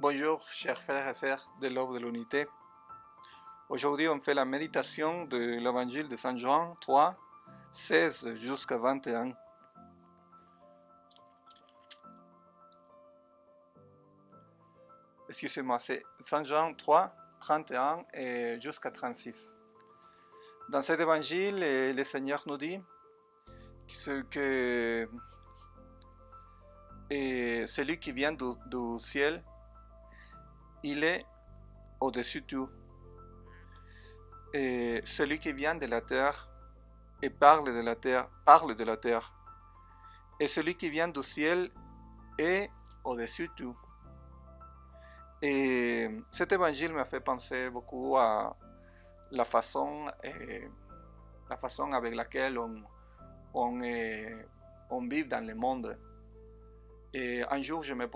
Bonjour, chers frères et sœurs de l'œuvre de l'unité. Aujourd'hui, on fait la méditation de l'évangile de Saint Jean 3, 16 jusqu'à 21. Excusez-moi, c'est Saint Jean 3, 31 et jusqu'à 36. Dans cet évangile, le Seigneur nous dit que celui qui vient du ciel, il est au-dessus de tout. Et celui qui vient de la terre et parle de la terre. Et celui qui vient du ciel est au-dessus de tout. Et cet évangile m'a fait penser beaucoup à la façon avec laquelle on vit dans le monde. Et un jour, je me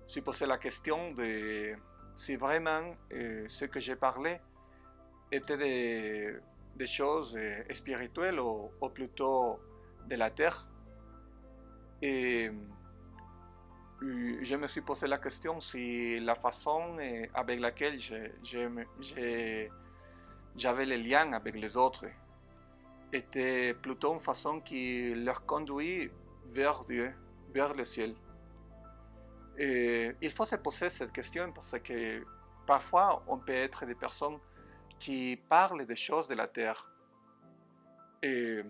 suis posé la question de si vraiment ce que j'ai parlé était des choses spirituelles ou plutôt de la terre. Et je me suis posé la question si la façon avec laquelle j'avais les liens avec les autres était plutôt une façon qui leur conduit vers Dieu, vers le ciel. Et il faut se poser cette question parce que parfois on peut être des personnes qui parlent des choses de la terre. Et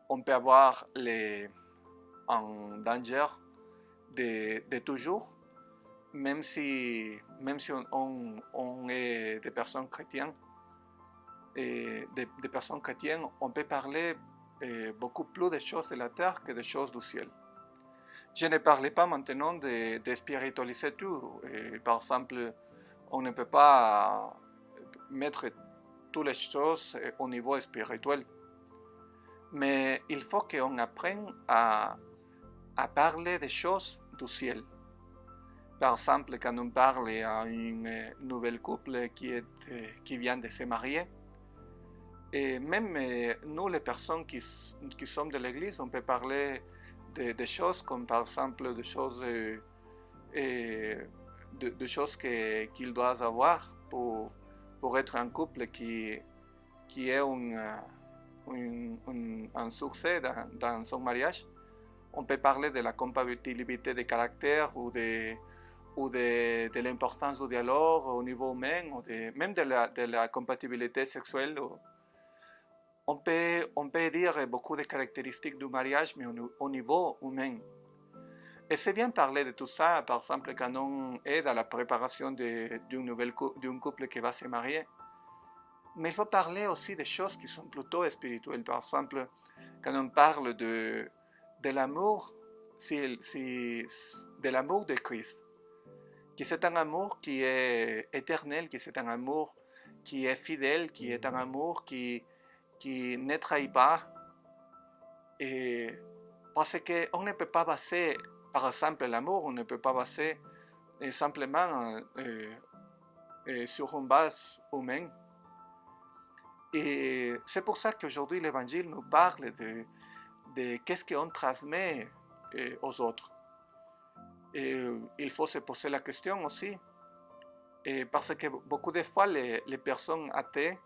on peut avoir un danger de toujours, même si on est des personnes chrétiennes. Et des personnes chrétiennes, on peut parler beaucoup plus des choses de la terre que des choses du ciel. Je ne parlais pas maintenant de spiritualiser tout. Et par exemple, on ne peut pas mettre toutes les choses au niveau spirituel. Mais il faut qu'on apprenne à parler des choses du ciel. Par exemple, quand on parle à une nouvelle couple qui vient de se marier, et même nous, les personnes qui sommes de l'église, on peut parler de choses comme par exemple des choses qu'ils doivent avoir pour être un couple qui est un succès dans son mariage. On peut parler de la compatibilité des caractères ou de l'importance du dialogue au niveau humain, ou même de la compatibilité sexuelle. On peut dire beaucoup de caractéristiques du mariage, mais au niveau humain. Et c'est bien parler de tout ça, par exemple, quand on est dans la préparation d'un couple qui va se marier. Mais il faut parler aussi des choses qui sont plutôt spirituelles. Par exemple, quand on parle de l'amour, de l'amour de Christ, qui c'est un amour qui est éternel, qui c'est un amour qui est fidèle, qui est un amour qui ne trahit pas. Et parce qu'on ne peut pas baser, par exemple, l'amour, on ne peut pas baser simplement sur une base humaine. Et c'est pour ça qu'aujourd'hui l'Évangile nous parle de qu'est-ce qu'on transmet aux autres. Et il faut se poser la question aussi, parce que beaucoup de fois les personnes athées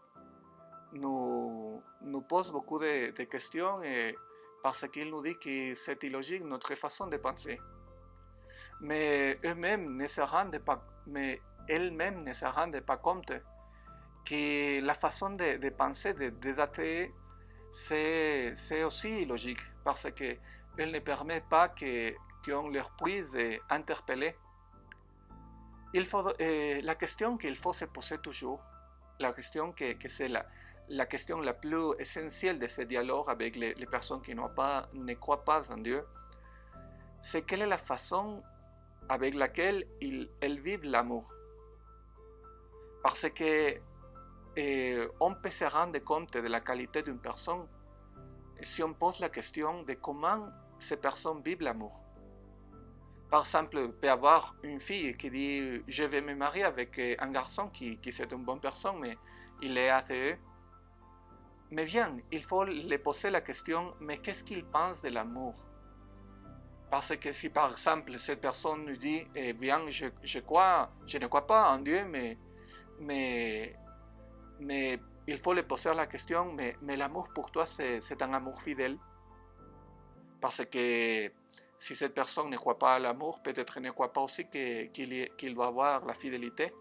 nous posent beaucoup de questions parce qu'ils nous disent que c'est illogique notre façon de penser. Mais elles-mêmes ne se rendent pas compte que la façon de penser des athées, c'est aussi illogique parce qu'elle ne permet pas qu'on leur puisse interpeller. La question qu'il faut se poser toujours, la question que c'est la question la plus essentielle de ce dialogue avec les personnes qui ne croient pas en Dieu, c'est quelle est la façon avec laquelle elles vivent l'amour. Parce que on peut se rendre compte de la qualité d'une personne si on pose la question de comment ces personnes vivent l'amour. Par exemple, il peut y avoir une fille qui dit « Je vais me marier avec un garçon qui c'est une bonne personne, mais il est athée. » Mais bien, il faut lui poser la question « Mais qu'est-ce qu'il pense de l'amour ?» Parce que si par exemple cette personne nous dit, eh bien, je ne crois pas en Dieu, mais il faut lui poser la question, mais l'amour pour toi, c'est un amour fidèle. Parce que si cette personne ne croit pas à l'amour, peut-être ne croit pas aussi qu'il doit avoir la fidélité.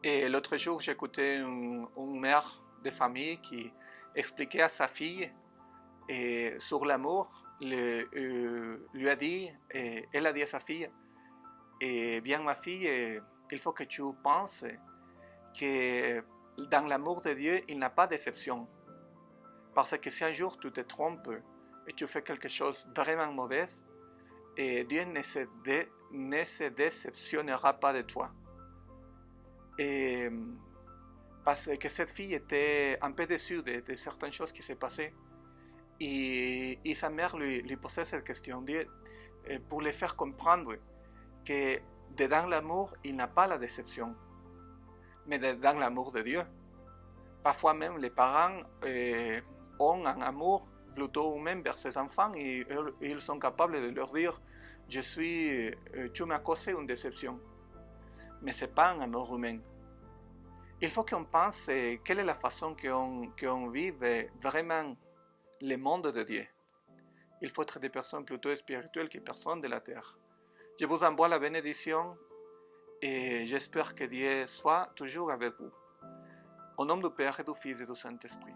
Et l'autre jour, j'écoutais une mère de famille qui expliquait à sa fille sur l'amour, lui a dit, elle a dit à sa fille, bien ma fille, il faut que tu penses que dans l'amour de Dieu, il n'y a pas d'exception. Parce que si un jour tu te trompes et tu fais quelque chose de vraiment mauvais, Dieu ne se déceptionnera pas de toi. Et parce que cette fille était un peu déçue de certaines choses qui s'est passées. Et sa mère lui posait cette question pour lui faire comprendre que dans l'amour, il n'y a pas la déception, mais dans l'amour de Dieu. Parfois même, les parents ont un amour plutôt humain vers ses enfants et ils sont capables de leur dire « tu m'as causé une déception ». Mais ce n'est pas un amour humain. Il faut qu'on pense quelle est la façon qu'on vive vraiment le monde de Dieu. Il faut être des personnes plutôt spirituelles que des personnes de la terre. Je vous envoie la bénédiction et j'espère que Dieu soit toujours avec vous. Au nom du Père et du Fils et du Saint-Esprit.